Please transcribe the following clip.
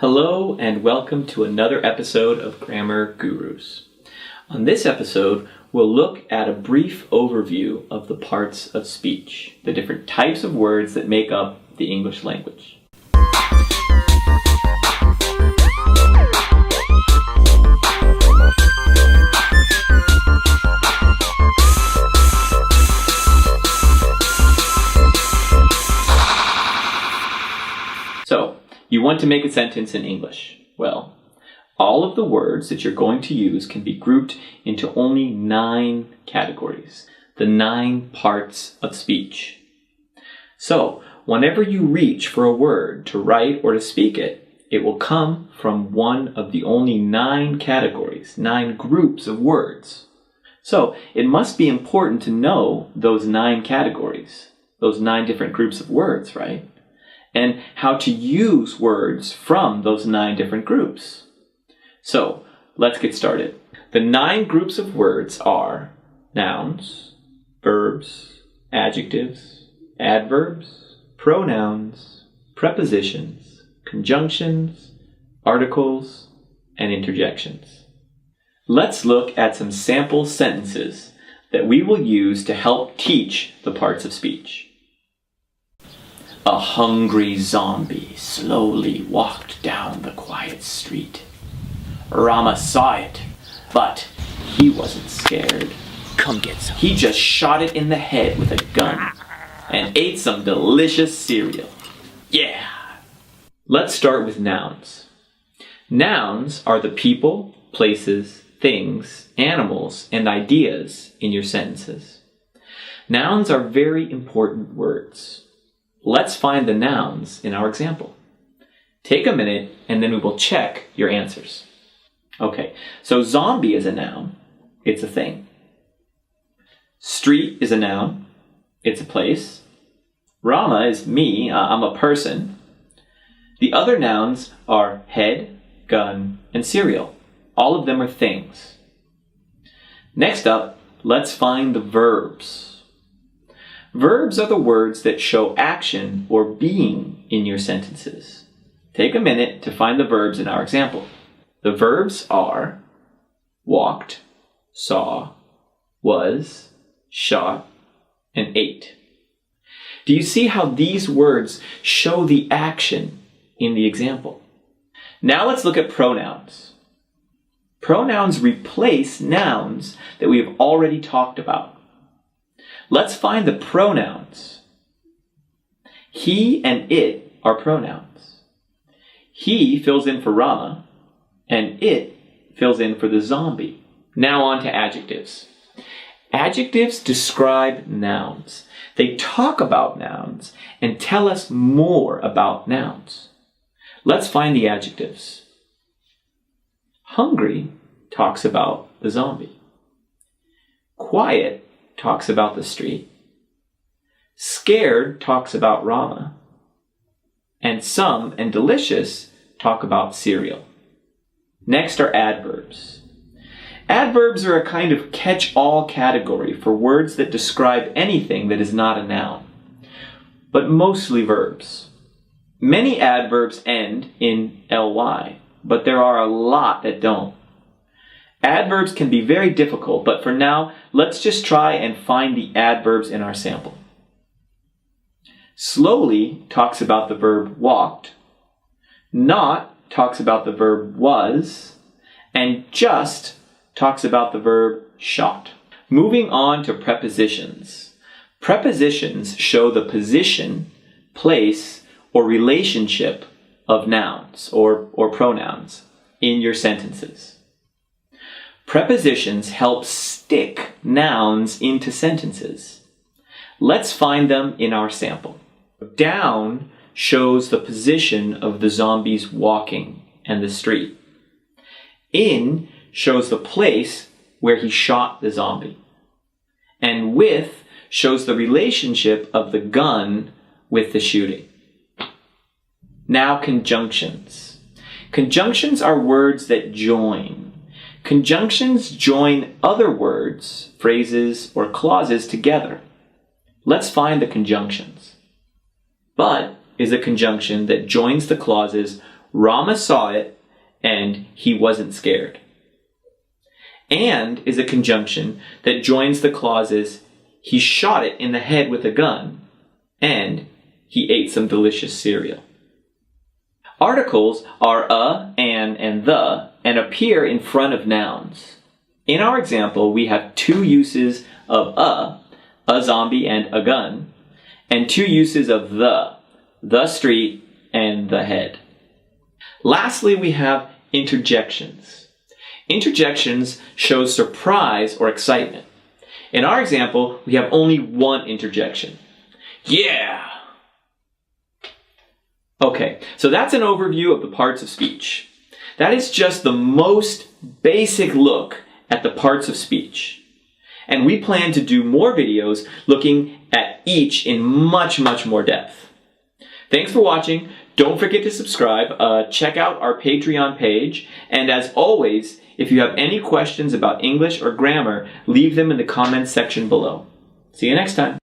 Hello and welcome to another episode of Grammar Gurus. On this episode, we'll look at a brief overview of the parts of speech, the different types of words that make up the English language. So, you want to make a sentence in English. Well, all of the words that you're going to use can be grouped into only 9 categories, the 9 parts of speech. So, whenever you reach for a word to write or to speak it, it will come from one of the only 9 categories, 9 groups of words. So, it must be important to know those 9 categories, those 9 different groups of words, right? And how to use words from those 9 different groups. So, let's get started. The 9 groups of words are nouns, verbs, adjectives, adverbs, pronouns, prepositions, conjunctions, articles, and interjections. Let's look at some sample sentences that we will use to help teach the parts of speech. A hungry zombie slowly walked down the quiet street. Rama saw it, but he wasn't scared. Come get some. He just shot it in the head with a gun and ate some delicious cereal. Yeah! Let's start with nouns. Nouns are the people, places, things, animals, and ideas in your sentences. Nouns are very important words. Let's find the nouns in our example. Take a minute and then we will check your answers. Okay, so zombie is a noun. It's a thing. Street is a noun. It's a place. Rama is me. I'm a person. The other nouns are head, gun, and cereal. All of them are things. Next up, let's find the verbs. Verbs are the words that show action or being in your sentences. Take a minute to find the verbs in our example. The verbs are walked, saw, was, shot, and ate. Do you see how these words show the action in the example? Now let's look at pronouns. Pronouns replace nouns that we have already talked about. Let's find the pronouns. He and it are pronouns. He fills in for Rama, and it fills in for the zombie. Now on to adjectives. Adjectives describe nouns. They talk about nouns and tell us more about nouns. Let's find the adjectives. Hungry talks about the zombie. Quiet talks about the street. Scared talks about Rama. And some and delicious talk about cereal. Next are adverbs. Adverbs are a kind of catch-all category for words that describe anything that is not a noun, but mostly verbs. Many adverbs end in ly, but there are a lot that don't. Adverbs can be very difficult, but for now, let's just try and find the adverbs in our sample. Slowly talks about the verb walked. Not talks about the verb was. And just talks about the verb shot. Moving on to prepositions. Prepositions show the position, place, or relationship of nouns or pronouns in your sentences. Prepositions help stick nouns into sentences. Let's find them in our sample. Down shows the position of the zombies walking and the street. In shows the place where he shot the zombie. And with shows the relationship of the gun with the shooting. Now conjunctions. Conjunctions are words that join. Conjunctions join other words, phrases, or clauses together. Let's find the conjunctions. But is a conjunction that joins the clauses Rama saw it, and he wasn't scared. And is a conjunction that joins the clauses, he shot it in the head with a gun, and he ate some delicious cereal. Articles are a, an, and the, and appear in front of nouns. In our example, we have two uses of a zombie and a gun, and two uses of the street and the head. Lastly, we have interjections. Interjections show surprise or excitement. In our example, we have only one interjection. Yeah! Okay, so that's an overview of the parts of speech. That is just the most basic look at the parts of speech. And we plan to do more videos looking at each in much, much more depth. Thanks for watching. Don't forget to subscribe, check out our Patreon page, and as always, if you have any questions about English or grammar, leave them in the comments section below. See you next time.